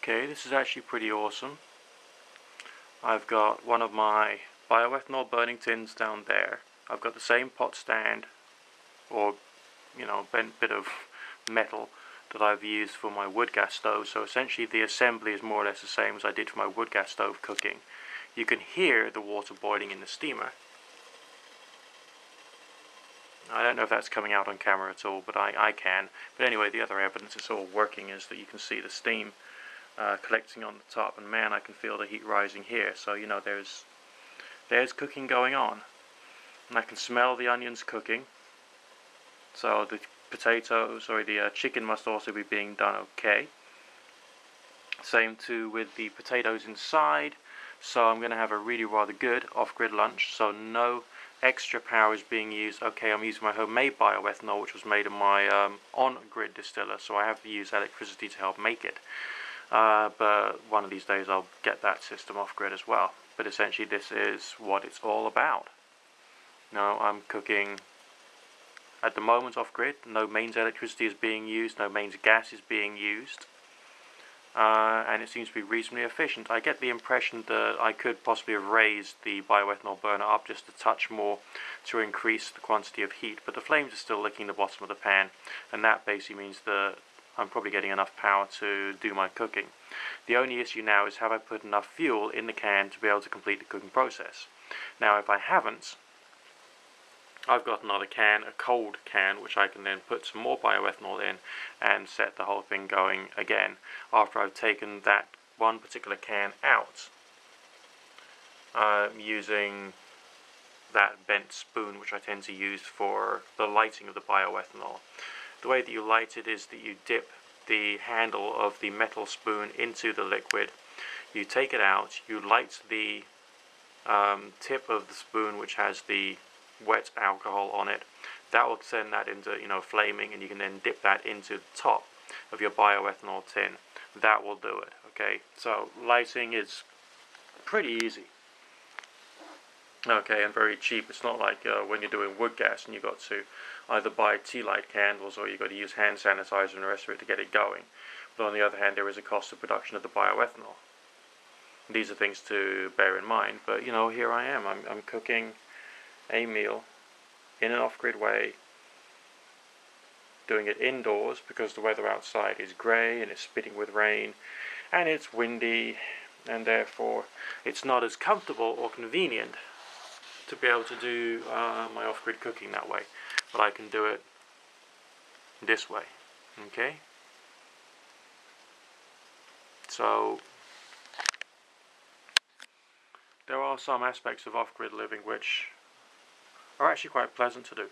Okay, this is actually pretty awesome. I've got one of my bioethanol burning tins down there. I've got the same pot stand, or bent bit of metal that I've used for my wood gas stove. So essentially the assembly is more or less the same as I did for my wood gas stove cooking. You can hear the water boiling in the steamer. I don't know if that's coming out on camera at all, but I can. But anyway, the other evidence it's all working is that you can see the steam collecting on the top, and man, I can feel the heat rising here. So there's cooking going on, and I can smell the onions cooking. So the chicken must also be being done okay. Same too with the potatoes inside. So I'm going to have a really rather good off-grid lunch. So no extra power is being used. Okay, I'm using my homemade bioethanol, which was made in my on-grid distiller, so I have to use electricity to help make it. But one of these days I'll get that system off-grid as well. But essentially this is what it's all about. Now I'm cooking at the moment off-grid. No mains electricity is being used, no mains gas is being used. And it seems to be reasonably efficient. I get the impression that I could possibly have raised the bioethanol burner up just a touch more to increase the quantity of heat, but the flames are still licking the bottom of the pan, and that basically means that I'm probably getting enough power to do my cooking. The only issue now is, have I put enough fuel in the can to be able to complete the cooking process? Now if I haven't, I've got another can, a cold can, which I can then put some more bioethanol in and set the whole thing going again after I've taken that one particular can out, using that bent spoon which I tend to use for the lighting of the bioethanol. The way that you light it is that you dip the handle of the metal spoon into the liquid, you take it out, you light the tip of the spoon which has the wet alcohol on it. That will send that into flaming, and you can then dip that into the top of your bioethanol tin. That will do it. Okay, so lighting is pretty easy. Okay, and very cheap. It's not like when you're doing wood gas and you've got to either buy tea light candles or you've got to use hand sanitizer and the rest of it to get it going. But on the other hand, there is a cost of production of the bioethanol. These are things to bear in mind. But here I am. I'm cooking a meal in an off-grid way, doing it indoors because the weather outside is grey and it's spitting with rain and it's windy, and therefore it's not as comfortable or convenient to be able to do my off-grid cooking that way, but I can do it this way. Okay, so there are some aspects of off-grid living which are actually quite pleasant to do.